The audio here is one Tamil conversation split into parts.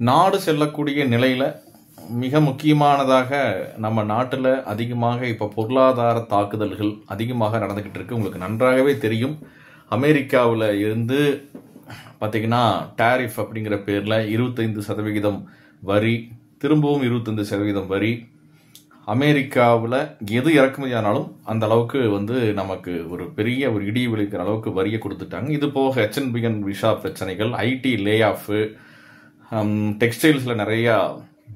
நாடு செல்லக்கூடிய நிலையில் மிக முக்கியமானதாக நம்ம நாட்டில் அதிகமாக இப்போ பொருளாதார தாக்குதல்கள் அதிகமாக நடந்துக்கிட்டு இருக்கு. உங்களுக்கு நன்றாகவே தெரியும். அமெரிக்காவில் இருந்து பார்த்திங்கன்னா டாரிஃப் அப்படிங்கிற பேரில் 25% வரி, திரும்பவும் 25% வரி. அமெரிக்காவில் எது இறக்குமதி ஆனாலும் அந்த அளவுக்கு நமக்கு ஒரு பெரிய ஒரு இடி விளைக்கிற அளவுக்கு வரியை கொடுத்துட்டாங்க. இது போக H1B1 விசா பிரச்சனைகள், ஐடி லே ஆஃபு, டெக்ஸ்டைல்ஸில் நிறையா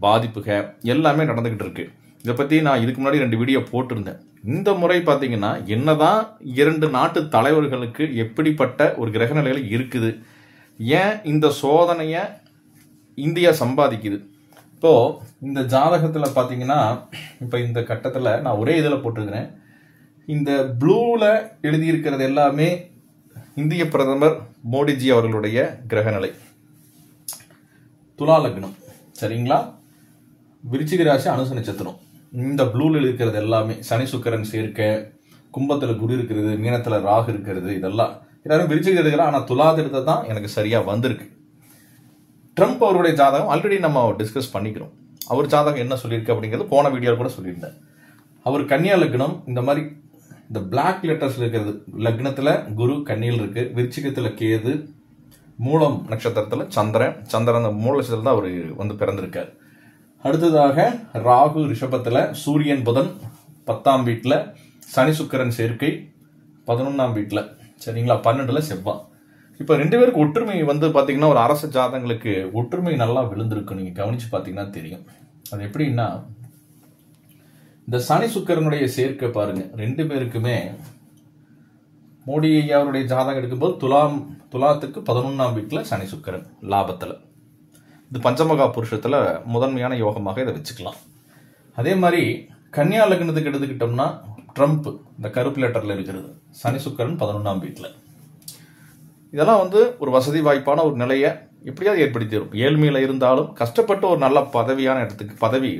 பாதிப்புகள் எல்லாமே நடந்துக்கிட்டு இருக்கு. இதை பற்றி நான் இதுக்கு முன்னாடி 2 வீடியோ போட்டிருந்தேன். இந்த முறை பார்த்தீங்கன்னா என்னதான் 2 நாட்டு தலைவர்களுக்கு எப்படிப்பட்ட ஒரு கிரக நிலையில் இருக்குது, ஏன் இந்த சோதனையை இந்தியா சம்பாதிக்குது. இப்போது இந்த ஜாதகத்தில் பார்த்தீங்கன்னா இப்போ இந்த கட்டத்தில் நான் ஒரே இதில் போட்டிருக்கிறேன். இந்த ப்ளூவில் எழுதியிருக்கிறது எல்லாமே இந்திய பிரதமர் மோடிஜி அவர்களுடைய கிரகநிலை. துலா லக்னம், சரிங்களா? விருச்சிக ராசி, அனுச நட்சத்திரம். இந்த ப்ளூவில் இருக்கிறது எல்லாமே சனி சுக்கிரன் சேர்க்கை, கும்பத்தில் குரு இருக்கிறது, மீனத்தில் ராகு இருக்கிறது, இதெல்லாம் எல்லாரும் விருச்சிக எடுக்கலாம். ஆனால் துலா எடுத்தது தான் எனக்கு சரியாக வந்திருக்கு. ட்ரம்ப் அவருடைய ஜாதகம் ஆல்ரெடி நம்ம டிஸ்கஸ் பண்ணிக்கிறோம். அவர் ஜாதகம் என்ன சொல்லியிருக்கு அப்படிங்கிறது போன வீடியோவில் கூட சொல்லியிருந்தேன். அவர் கன்னியா லக்னம். இந்த மாதிரி இந்த பிளாக் லெட்டர்ஸ் இருக்கிறது. லக்னத்தில் குரு கன்னியில் இருக்கு, விருச்சிகத்தில் கேது, மூலம் நட்சத்திரத்தில் சந்திரன் அந்த மூல நட்சத்திரத்தில் தான் அவர் பிறந்திருக்கார். அடுத்ததாக ராகு ரிஷபத்தில், சூரியன் புதன் 10ஆம் வீட்டில், சனி சுக்கிரன் சேர்க்கை 11ஆம் வீட்டில், சரிங்களா? 12ல் செவ்வாய். இப்போ 2 பேருக்கு ஒற்றுமை பார்த்தீங்கன்னா ஒரு அரச ஜாதகங்களுக்கு ஒற்றுமை நல்லா விழுந்திருக்கு. நீங்கள் கவனிச்சு பார்த்தீங்கன்னா தெரியும். அது எப்படின்னா இந்த சனி சுக்கிரனுடைய சேர்க்கை பாருங்க, 2 பேருக்குமே மோடி ஐயாவுடைய ஜாதகம் எடுக்கும்போது துலாத்துக்கு 11ஆம் வீட்டில் சனி சுக்கிரன் லாபத்தில். இது பஞ்சமகா புருஷத்தில் முதன்மையான யோகமாக இதை வச்சுக்கலாம். அதே மாதிரி கன்னியா லக்னத்துக்கு எடுத்துக்கிட்டோம்னா ட்ரம்ப் இந்த கருப்பு லெட்டரில் இருக்கிறது, சனி சுக்கிரன் 11ஆம் வீட்டில். இதெல்லாம் ஒரு வசதி வாய்ப்பான ஒரு நிலையை எப்படியாவது ஏற்படுத்தி தரும். ஏழ்மையில் இருந்தாலும் கஷ்டப்பட்டு ஒரு நல்ல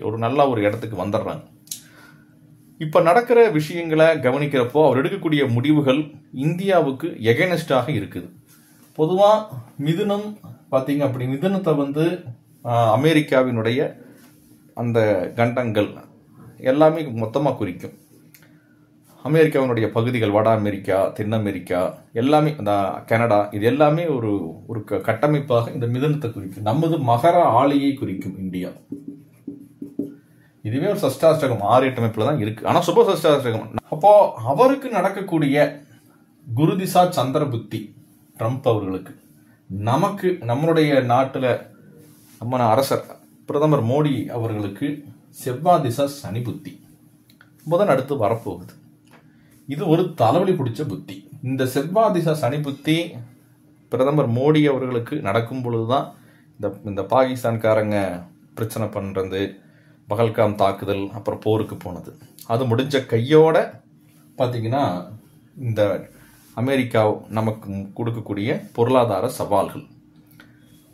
ஒரு நல்ல ஒரு இடத்துக்கு வந்துடுறாங்க. இப்போ நடக்கிற விஷயங்களை கவனிக்கிறப்போ அவர் எடுக்கக்கூடிய முடிவுகள் இந்தியாவுக்கு எகெனஸ்டாக இருக்குது. பொதுவாக மிதுனம் பார்த்தீங்க அப்படி மிதுனத்தை அமெரிக்காவினுடைய அந்த கண்டங்கள் எல்லாமே மொத்தமாக குறிக்கும். அமெரிக்காவினுடைய பகுதிகள், வட அமெரிக்கா, தென் அமெரிக்கா, எல்லாமே இந்த கனடா, இது எல்லாமே ஒரு கட்டமைப்பாக இந்த மிதுனத்தை குறிக்கும். நமது மகர ஆளியை குறிக்கும் இந்தியா. இதுவே ஒரு சஷ்டாஷ்டகம் 6-8 அமைப்புல தான் இருக்கு. ஆனா சுப சஷ்டாஷ்டகம். அப்போ அவருக்கு நடக்கக்கூடிய குரு திசா சந்திர புத்தி ட்ரம்ப் அவர்களுக்கு, நமக்கு நம்மளுடைய நாட்டுல நம்ம அரசர் பிரதமர் மோடி அவர்களுக்கு செவ்வாய் திசா சனி புத்தி புதன் அடுத்து வரப்போகுது. இது ஒரு தலைவலி பிடிச்ச புத்தி. இந்த செவ்வாய் திசா சனி புத்தி பிரதமர் மோடி அவர்களுக்கு நடக்கும் பொழுதுதான் இந்த பாகிஸ்தான்காரங்க பிரச்சனை பண்றது, பகல்காம் தாக்குதல், அப்புறம் போருக்கு போனது, அது முடிஞ்ச கையோட பார்த்தீங்கன்னா இந்த அமெரிக்கா நமக்கு கொடுக்கக்கூடிய பொருளாதார சவால்கள்,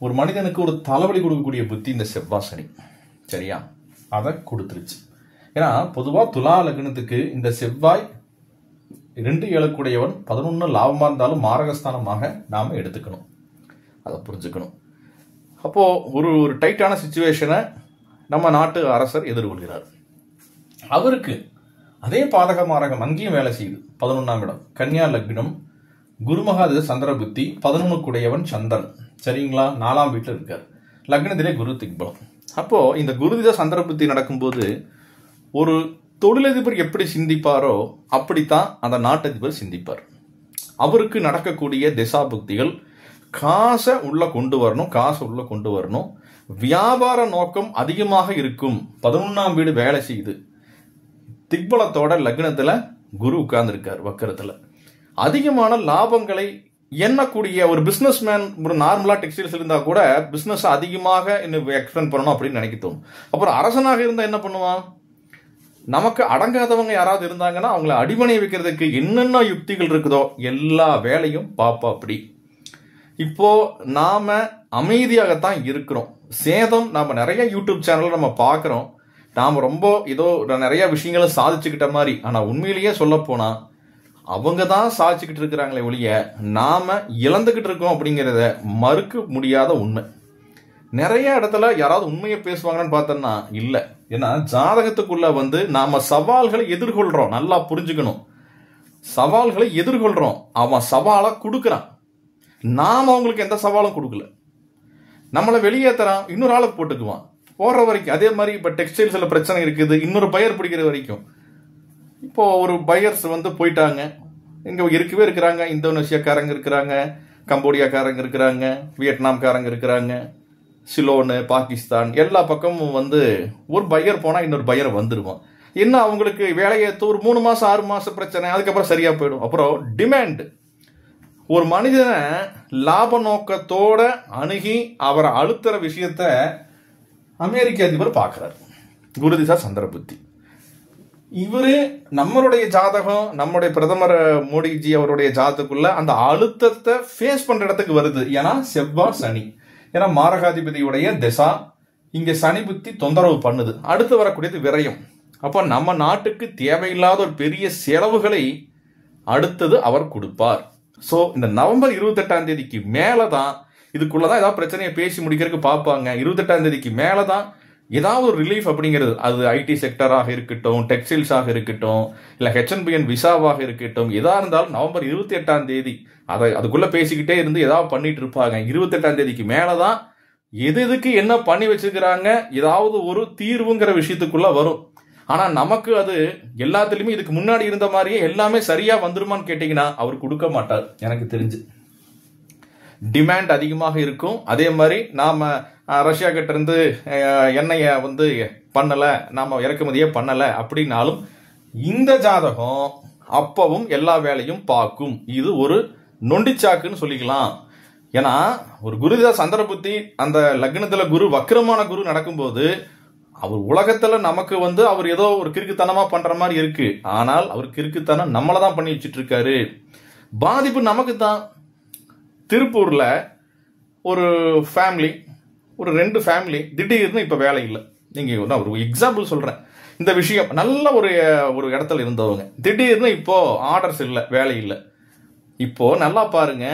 ஒரு மனிதனுக்கு ஒரு தலைவலி கொடுக்கக்கூடிய புத்தி இந்த செவ்வாய் சனி, சரியா? அதை கொடுத்துருச்சு. ஏன்னா பொதுவாக துலா லக்னத்துக்கு இந்த செவ்வாய் 2 ஏழுக்குடையவன், 11 லாபமாக இருந்தாலும் மாரகஸ்தானமாக நாம் எடுத்துக்கணும். அதை புரிஞ்சுக்கணும். அப்போது ஒரு டைட்டான சிச்சுவேஷனை நம்ம நாட்டு அரசர் எதிர்கொள்கிறார். அவருக்கு அதே பாதக மாரகம் அங்கேயும் வேலை செய்யுது. 11ஆம் இடம் கன்னியா லக்னம், குருமகாத சந்திர புத்தி, 11க்குடையவன் சந்திரன், சரிங்களா? 4ஆம் வீட்டில் இருக்கார். லக்னத்திலே குரு திக்பலம். அப்போ இந்த குருதித சந்திர புத்தி நடக்கும்போது ஒரு தொழிலதிபர் எப்படி சிந்திப்பாரோ அப்படித்தான் அந்த நாட்டதிபர் சிந்திப்பார். அவருக்கு நடக்கக்கூடிய திசா புக்திகள் காசை உள்ள கொண்டு வரணும், வியாபார நோக்கம் அதிகமாக இருக்கும். 11ஆம் வீடு வேலை செய்யுது. திக்பலத்தோட லக்னத்துல குரு உட்கார்ந்துருக்கார் வக்கரத்துல. அதிகமான லாபங்களை எண்ணக்கூடிய ஒரு பிசினஸ் மேன், ஒரு நார்மலா டெக்ஸ்டைல்ஸ் இருந்தா கூட பிசினஸ் அதிகமாக இன்னும் எக்ஸ்பெண்ட் பண்ணணும் அப்படின்னு நினைக்க தோணும். அப்புறம் அரசனாக இருந்தா என்ன பண்ணுவான்? நமக்கு அடங்காதவங்க யாராவது இருந்தாங்கன்னா அவங்கள அடிமனை வைக்கிறதுக்கு என்னென்ன யுக்திகள் இருக்குதோ எல்லா வேலையும் பாப்பா. அப்படி இப்போ நாம அமைதியாகத்தான் இருக்கிறோம். சேதம் நாம நிறைய யூடியூப் சேனல் நம்ம பார்க்கிறோம். நாம ரொம்ப ஏதோ நிறைய விஷயங்களை சாதிச்சுக்கிட்ட மாதிரி, ஆனா உண்மையிலேயே சொல்ல போனா அவங்க தான் சாதிச்சுக்கிட்டு இருக்கிறாங்களே ஒழிய நாம இழந்துகிட்டு இருக்கோம் அப்படிங்கிறத மறுக்க முடியாத உண்மை. நிறைய இடத்துல யாராவது உண்மையை பேசுவாங்கன்னு பார்த்தோம்னா இல்ல. ஏன்னா ஜாதகத்துக்குள்ள வந்து நாம சவால்களை எதிர்கொள்றோம். நல்லா புரிஞ்சுக்கணும், சவால்களை எதிர்கொள்றோம். அவன் சவாலை கொடுக்கறான், நாம அவங்களுக்கு எந்த சவாலும் கொடுக்கல. நம்மளை வெளியேற்றுறான், இன்னொரு ஆளை போட்டுக்குவான் போற வரைக்கும். அதே மாதிரி இப்போ டெக்ஸ்டைல்ஸில் பிரச்சனை இருக்குது, இன்னொரு பையர் பிடிக்கிற வரைக்கும். இப்போ ஒரு பையர்ஸ் வந்து போயிட்டாங்க, இங்கே இருக்கவே இருக்கிறாங்க. இந்தோனேஷியாக்காரங்க இருக்கிறாங்க, கம்போடியாக்காரங்க இருக்கிறாங்க, வியட்நாம்காரங்க இருக்கிறாங்க, சிலோனு, பாகிஸ்தான், எல்லா பக்கமும் வந்து ஒரு பையர் போனால் இன்னொரு பையரை வந்துடுவான். என்ன அவங்களுக்கு வேலையேற்று ஒரு 3 மாதம் 6 மாதம் பிரச்சனை, அதுக்கப்புறம் சரியாக போயிடும். அப்புறம் டிமாண்ட். ஒரு மனிதனை லாப நோக்கத்தோட அணுகி அவரை அழுத்துற விஷயத்த அமெரிக்க அதிபர் பார்க்கிறார், குருதிசா சந்திரபுத்தி. இவரு நம்மளுடைய ஜாதகம், நம்முடைய பிரதமர் மோடிஜி அவருடைய ஜாதகத்துக்குள்ள அந்த அழுத்தத்தை ஃபேஸ் பண்ற இடத்துக்கு வருது. ஏன்னா செவ்வாய் சனி, ஏன்னா மாரகாதிபதியுடைய திசா, இங்க சனி புத்தி தொந்தரவு பண்ணுது. அடுத்து வரக்கூடியது விரயம். அப்ப நம்ம நாட்டுக்கு தேவையில்லாத ஒரு பெரிய செலவுகளை அடுத்தது அவர் கொடுப்பார். ஸோ இந்த நவம்பர் 28ஆம் தேதிக்கு மேலதான் இதுக்குள்ளதான் ஏதாவது பிரச்சனையை பேசி முடிக்கிறதுக்கு பார்ப்பாங்க. 28ஆம் தேதிக்கு மேலதான் ஏதாவது ஒரு ரிலீஃப் அப்படிங்கிறது, அது ஐடி செக்டராக இருக்கட்டும், டெக்ஸ்டைல்ஸாக இருக்கட்டும், இல்லை HNBN விசாவாக இருக்கட்டும், எதா இருந்தாலும் நவம்பர் 28ஆம் தேதி அதுக்குள்ள பேசிக்கிட்டே இருந்து ஏதாவது பண்ணிட்டு இருப்பாங்க. 28ஆம் தேதிக்கு மேலதான் எதுக்கு என்ன பண்ணி வச்சிருக்கிறாங்க ஏதாவது ஒரு தீர்வுங்கிற விஷயத்துக்குள்ள வரும். ஆனா நமக்கு அது எல்லாத்துலயுமே இதுக்கு முன்னாடி இருந்த மாதிரியே எல்லாமே சரியா வந்துருமான்னு கேட்டீங்கன்னா அவர் கொடுக்க மாட்டார். எனக்கு தெரிஞ்சு டிமாண்ட் அதிகமாக இருக்கும். அதே மாதிரி நாம ரஷ்யா கிட்ட இருந்து எண்ணெயை வந்து பண்ணல, நாம இறக்குமதியே பண்ணல அப்படின்னாலும் இந்த ஜாதகம் அப்பவும் எல்லா வேலையும் பார்க்கும். இது ஒரு நொண்டிச்சாக்குன்னு சொல்லிக்கலாம். ஏன்னா ஒரு குருதா சந்திரபுத்தி அந்த லக்னத்துல குரு வக்ரமான குரு நடக்கும்போது அவர் உலகத்துல நமக்கு வந்து அவர் ஏதோ ஒரு கிறுக்குத்தனமா பண்ற மாதிரி இருக்கு. ஆனால் அவர் கிறுக்குத்தனம் நம்மளதான் பண்ணி வச்சிட்டு இருக்காரு. பாதிப்பு நமக்கு தான். திருப்பூர்ல ஒரு ஃபேமிலி, ஒரு 2 ஃபேமிலி திடீர்னு இப்ப வேலை இல்லை. நீங்க நான் ஒரு எக்ஸாம்பிள் சொல்றேன். இந்த விஷயம் நல்ல ஒரு இடத்துல இருந்தவங்க திடீர்னு இப்போ ஆர்டர்ஸ் இல்லை, வேலை இல்லை. இப்போ நல்லா பாருங்க,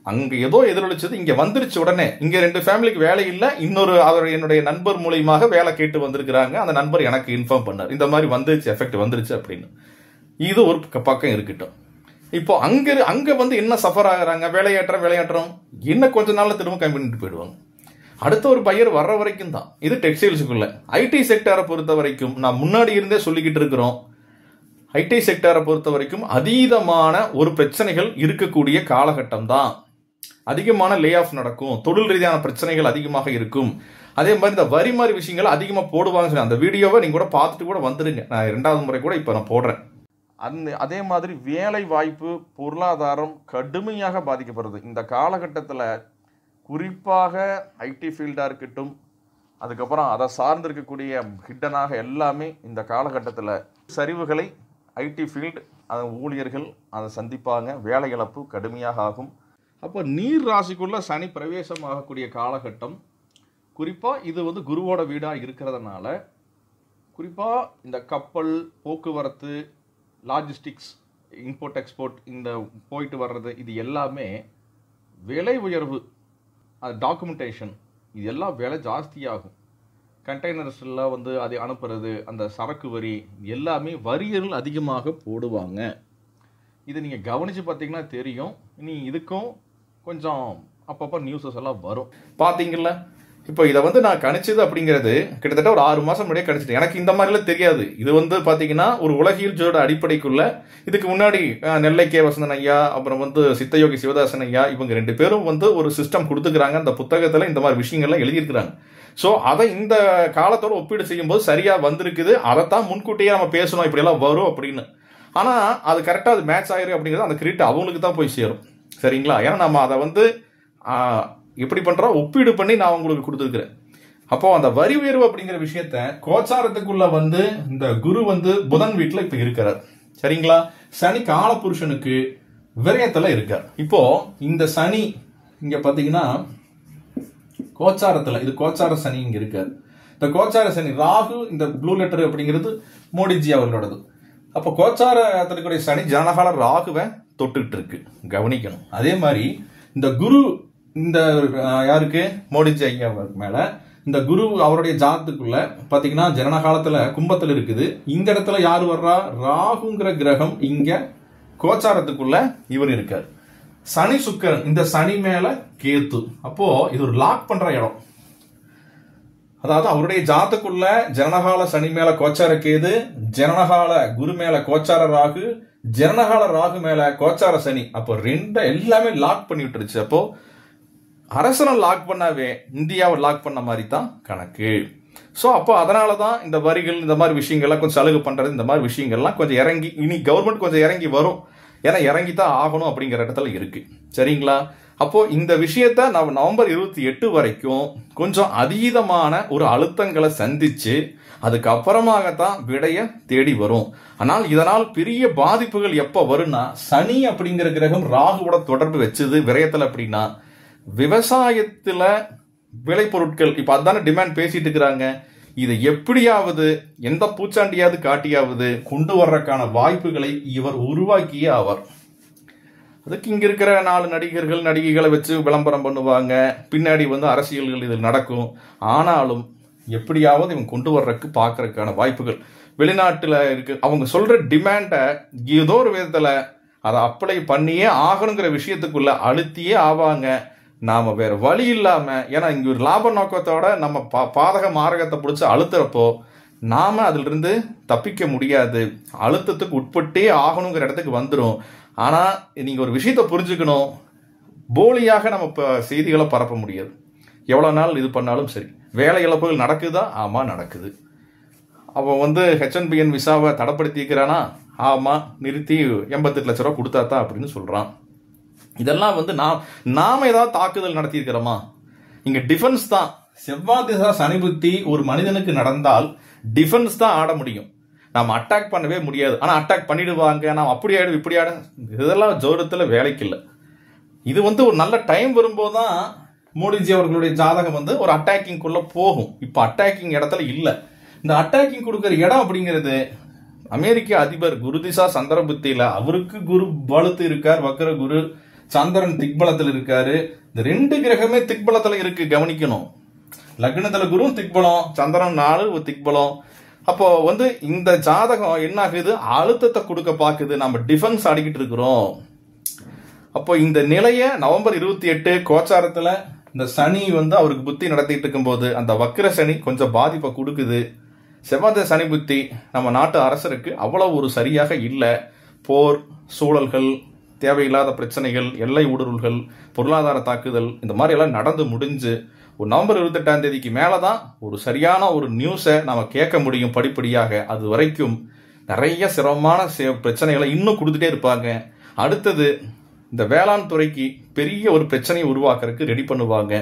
அங்க ஏதோ எதிரொலிச்சது இங்க வந்துருச்சு. உடனே இங்க 2 ஃபேமிலிக்கு வேலை இல்லை. இன்னொரு என்னுடைய நண்பர் மூலியமாக வேலை கேட்டு வந்திருக்கிறாங்க. அந்த நண்பர் எனக்கு இன்ஃபார்ம் பண்ணார், இந்த மாதிரி வந்துருச்சு, எஃபெக்ட் வந்துருச்சு அப்படின்னு. இது ஒரு பக்கம் இருக்கட்டும். இப்போ அங்க வந்து என்ன சஃபர் ஆகுறாங்க, விளையாட்டுறோம் இன்னும் கொஞ்ச நாள்ல திரும்ப கம்மி பண்ணிட்டு போயிடுவாங்க. அடுத்த ஒரு பையர் வர்ற வரைக்கும் தான். இது டெக்ஸ்டைல்ஸுக்குள்ள. ஐடி செக்டரை பொறுத்த வரைக்கும் நான் முன்னாடி இருந்தே சொல்லிக்கிட்டு இருக்கிறோம், ஐடி செக்டரை பொறுத்த வரைக்கும் அதீதமான ஒரு பிரச்சனைகள் இருக்கக்கூடிய காலகட்டம் தான். அதிகமான லே ஆஃப் நடக்கும், தொழில் ரீதியான பிரச்சனைகள் அதிகமாக இருக்கும். அதே மாதிரி இந்த வரி மாதிரி விஷயங்கள் அதிகமாக போடுவாங்க. அந்த வீடியோவை நீங்க கூட பார்த்துட்டு கூட வந்துருங்க. நான் 2வது முறை கூட இப்போ நான் போடுறேன். அதே மாதிரி வேலை வாய்ப்பு, பொருளாதாரம் கடுமையாக பாதிக்கப்படுறது இந்த காலகட்டத்தில். குறிப்பாக ஐடி ஃபீல்டாக இருக்கட்டும், அதுக்கப்புறம் அதை சார்ந்திருக்கக்கூடிய ஹிட்டனாக எல்லாமே இந்த காலகட்டத்தில் சரிவுகளை ஐடி ஃபீல்டு ஊழியர்கள் அதை சந்திப்பாங்க. வேலை இழப்பு கடுமையாக ஆகும். அப்போ நீர் ராசிக்குள்ள சனி பிரவேசம் ஆகக்கூடிய காலகட்டம். குறிப்பாக இது வந்து குருவோட வீடாக இருக்கிறதுனால குறிப்பாக இந்த கப்பல் போக்குவரத்து, லாஜிஸ்டிக்ஸ், இம்போர்ட் எக்ஸ்போர்ட், இந்த போயிட்டு வர்றது, இது எல்லாமே விலை உயர்வு, டாக்குமெண்டேஷன், இது எல்லாம் விலை ஜாஸ்தியாகும். கண்டெய்னர்ஸில் வந்து அதை அனுப்புறது, அந்த சரக்கு வரி, எல்லாமே வரிகள் அதிகமாக போடுவாங்க. இதை நீங்கள் கவனித்து பார்த்தீங்கன்னா தெரியும். இனி இதுக்கும் கொஞ்சம் அப்பப்போ நியூஸஸ் எல்லாம் வரும். பார்த்தீங்களா, இப்போ இதை வந்து நான் கணிச்சது அப்படிங்கிறது கிட்டத்தட்ட ஒரு 6 மாதம் முன்னாடியே கணிச்சிட்டேன். எனக்கு இந்த மாதிரிலாம் தெரியாது. இது வந்து பார்த்தீங்கன்னா ஒரு உலகியல் ஜோட அடிப்படைக்குள்ள இதுக்கு முன்னாடி நெல்லை கே வசந்தன் ஐயா, அப்புறம் வந்து சித்தயோகி சிவதாசன் ஐயா, இவங்க 2 பேரும் வந்து ஒரு சிஸ்டம் கொடுத்துக்கிறாங்க. அந்த புத்தகத்தில் இந்த மாதிரி விஷயங்கள்லாம் எழுதியிருக்கிறாங்க. ஸோ அதை இந்த காலத்தோட ஒப்பீடு செய்யும்போது சரியாக வந்திருக்குது. அதைத்தான் முன்கூட்டியே நம்ம பேசணும், இப்படியெல்லாம் வரும் அப்படின்னு. ஆனால் அது கரெக்டாக அது மேட்ச் ஆயிரும் அப்படிங்கிறது அந்த கிரெடிட் அவங்களுக்கு தான் போய் சேரும். சரிங்களா? ஏன்னா நம்ம அதை வந்து எப்படி பண்ணுறோம், ஒப்பீடு பண்ணி நான் உங்களுக்கு கொடுத்துருக்குறேன். அப்போ அந்த வரி உயர்வு அப்படிங்கிற விஷயத்த கோச்சாரத்துக்குள்ள வந்து இந்த குரு வந்து புதன் வீட்டில் இப்போ இருக்கிறார். சரிங்களா? சனி காலபுருஷனுக்கு விரயத்தில் இருக்கார். இப்போ இந்த சனி இங்க பார்த்தீங்கன்னா கோச்சாரத்தில், இது கோச்சார சனி இங்க இருக்காரு. இந்த கோச்சார சனி ராகு, இந்த ப்ளூ லெட்டர் அப்படிங்கிறது மோடிஜி அவர்களோடது. அப்போ கோச்சாரத்திற்குரிய சனி ஜனகால ராகுவை தொட்டுக்கிட்டு இருக்கு, கவனிக்கணும். அதே மாதிரி இந்த குரு இந்த யாருக்கு மோடிஜி ஐயா மேல இந்த குரு அவருடைய ஜாதத்துக்குள்ள பாத்தீங்கன்னா ஜனனகாலத்துல கும்பத்துல இருக்குது. இந்த இடத்துல யாரு வர்றா? ராகுங்கிற கிரகம் இங்க கோச்சாரத்துக்குள்ள இவர் இருக்கார். சனி சுக்கிரன், இந்த சனி மேல கேத்து. அப்போ இது ஒரு லாக் பண்ற இடம். அதாவது அவருடைய ஜாதத்துக்குள்ள ஜனனகால சனி மேல கோச்சார கேது, ஜனனகால குரு மேல கோச்சார ராகு, ஜனனகால ராகு மேல கோச்சார சனி. அப்போ எல்லாமே லாக் பண்ணி விட்டுருச்சு. அப்போ அரசனை லாக் பண்ணாவே இந்தியாவை லாக் பண்ண மாதிரி தான் கணக்கு. ஸோ அப்போ அதனால தான் இந்த வரிகள் இந்த மாதிரி விஷயங்கள்லாம் கொஞ்சம் சலுகை பண்றது, இந்த மாதிரி விஷயங்கள்லாம் கொஞ்சம் இறங்கி இனி கவர்மெண்ட் கொஞ்சம் இறங்கி வரும். ஏன்னா இறங்கி தான் ஆகணும் அப்படிங்கிற இடத்துல இருக்கு. சரிங்களா? அப்போ இந்த விஷயத்த நம்ம நவம்பர் 28 வரைக்கும் கொஞ்சம் அதீதமான ஒரு அழுத்தங்களை சந்திச்சு அதுக்கப்புறமாகத்தான் விடைய தேடி வரும். ஆனால் இதனால் பெரிய பாதிப்புகள் எப்ப வரும்னா, சனி அப்படிங்கிற கிரகம் ராகுவோட தொடர்பு வச்சது விரயத்துல அப்படின்னா, விவசாயத்துல விளைபொருட்கள் இப்ப அதான டிமாண்ட் பேசிட்டு இருக்கிறாங்க. இதை எப்படியாவது எந்த பூச்சாண்டியாவது காட்டியாவது கொண்டு வர்றதுக்கான வாய்ப்புகளை இவர் உருவாக்கியே ஆவார். அதுக்கு இங்க இருக்கிற 4 நடிகர்கள் நடிகைகளை வச்சு விளம்பரம் பண்ணுவாங்க. பின்னாடி அரசியல்கள் இதில் நடக்கும். ஆனாலும் எப்படியாவது இவங்க கொண்டு வர்றதுக்கு பாக்குறதுக்கான வாய்ப்புகள் வெளிநாட்டுல இருக்கு. அவங்க சொல்ற டிமாண்ட ஏதோ ஒரு விதத்துல அதை அப்ளை பண்ணியே ஆகணுங்கிற விஷயத்துக்குள்ள அழுத்தியே ஆவாங்க. நாம வேற வழி இல்லாம, ஏன்னா இங்க ஒரு லாப நோக்கத்தோட நம்ம பாதக மாரகத்தை பிடிச்சி அழுத்துறப்போ நாம அதுல இருந்து தப்பிக்க முடியாது. அழுத்தத்துக்கு உட்பட்டே ஆகணுங்கிற இடத்துக்கு வந்துடும். ஆனா நீங்க ஒரு விஷயத்த புரிஞ்சுக்கணும், போலியாக நம்ம செய்திகளை பரப்ப முடியாது. எவ்வளவு நாள் இது பண்ணாலும் சரி. வேலை இழப்புகள் நடக்குதா? ஆமா நடக்குது. அவன் HNBN விசாவை தடைப்படுத்திக்கிறானா? ஆமா, நிறுத்தி 88 லட்ச ரூபா கொடுத்தாத்தான் அப்படின்னு சொல்றான். இதெல்லாம் நாம ஏதாவது தாக்குதல் நடத்தி இருக்கிறோமா? இங்க டிஃபென்ஸ் தான். செவ்வாய் திசா சனி புத்தி ஒரு மனிதனுக்கு நடந்தால் டிஃபென்ஸ் தான் ஆட முடியும். நாம அட்டாக் பண்ணவே முடியாது. ஆனா அட்டாக் பண்ணிடுவாங்க, நாம் அப்படி ஆயிடும் இப்படி ஆயிடும், இதெல்லாம் ஜோரத்துல வேலைக்கு இல்லை. இது ஒரு நல்ல டைம் வரும்போதுதான் மோடிஜி அவர்களுடைய ஜாதகம் ஒரு அட்டாக்கிங் குள்ள போகும். இப்ப அட்டாக்கிங் இடத்துல இல்ல. இந்த அட்டாக்கிங் கொடுக்கிற இடம் அப்படிங்கிறது அமெரிக்க அதிபர் குருதிசா சந்திர புத்தியில அவருக்கு குரு பலத்து இருக்கார், வக்ர குரு. சந்திரன் திக்பலத்தில் இருக்காரு. இந்த 2 கிரகமே திக்பலத்துல இருக்கு, கவனிக்கணும். லக்னத்துல குரு திக்பலம், சந்திரன் 4 திக்பலம். அப்போ இந்த ஜாதகம் என்ன ஆகுது? அழுத்தத்தை கொடுக்க பாக்குது. நம்ம டிஃபென்ஸ் ஆடிக்கிட்டு இருக்கிறோம். அப்போ இந்த நிலைய நவம்பர் 28 கோச்சாரத்துல இந்த சனி அவருக்கு புத்தி நடத்திட்டு இருக்கும் போது அந்த வக்ர சனி கொஞ்சம் பாதிப்பை கொடுக்குது. செவ்வாய் சனி புத்தி நம்ம நாட்டு அரசருக்கு அவ்வளவு ஒரு சரியாக இல்லை. போர் சூழல்கள், தேவையில்லாத பிரச்சனைகள், எல்லை ஊடுருவல்கள், பொருளாதார தாக்குதல், இந்த மாதிரி எல்லாம் நடந்து முடிஞ்சு ஒரு நவம்பர் 28ஆம் தேதிக்கு மேலதான் ஒரு சரியான ஒரு நியூஸை நாம கேட்க முடியும் படிப்படியாக. அது வரைக்கும் நிறைய சிரமமான பிரச்சனைகளை இன்னும் கொடுத்துட்டே இருப்பாங்க. அடுத்தது இந்த வேளாண் துறைக்கு பெரிய ஒரு பிரச்சனையை உருவாக்குறதுக்கு ரெடி பண்ணுவாங்க.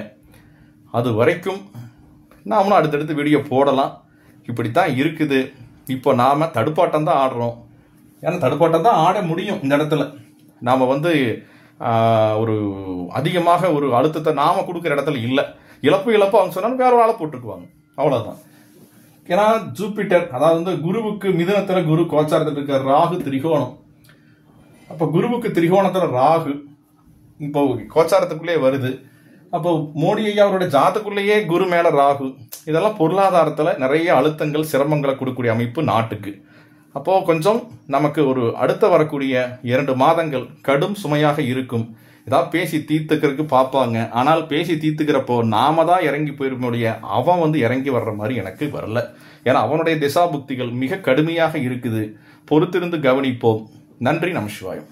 அது வரைக்கும் நாமளும் அடுத்தடுத்து வீடியோ போடலாம். இப்படித்தான் இருக்குது. இப்போ நாம தடுப்பாட்டம் தான் ஆடுறோம். ஏன்னா தடுப்பாட்டம் தான் ஆட முடியும். இந்த இடத்துல நாம ஒரு அதிகமாக ஒரு அழுத்தத்தை நாம கொடுக்குற இடத்துல இல்லை. இழப்பு அவங்க சொன்னாலும் வேற ஒரு ஆளை போட்டுக்குவாங்க, அவ்வளவுதான். ஏன்னா ஜூபிட்டர், அதாவது குருவுக்கு மிதுனத்துல குரு கோச்சாரத்தில் இருக்க ராகு திரிகோணம். அப்ப குருவுக்கு திரிகோணத்துல ராகு இப்போ கோச்சாரத்துக்குள்ளே வருது. அப்போ மோடி ஐயா அவருடைய ஜாதத்துக்குள்ளேயே குரு மேல ராகு. இதெல்லாம் பொருளாதாரத்துல நிறைய அழுத்தங்கள் சிரமங்களை கொடுக்கக்கூடிய அமைப்பு நாட்டுக்கு. அப்போ கொஞ்சம் நமக்கு ஒரு அடுத்த வரக்கூடிய 2 மாதங்கள் கடும் சுமையாக இருக்கும். ஏதாவது பேசி தீர்த்துக்கிறதுக்கு பார்ப்பாங்க. ஆனால் பேசி தீர்த்துக்கிறப்போ நாம தான் இறங்கி போயிருக்க, அவன் இறங்கி வர்ற மாதிரி எனக்கு வரல. ஏன்னா அவனுடைய திசா புக்திகள் மிக கடுமையாக இருக்குது. பொறுத்திருந்து கவனிப்போம். நன்றி. நமசிவாயம்.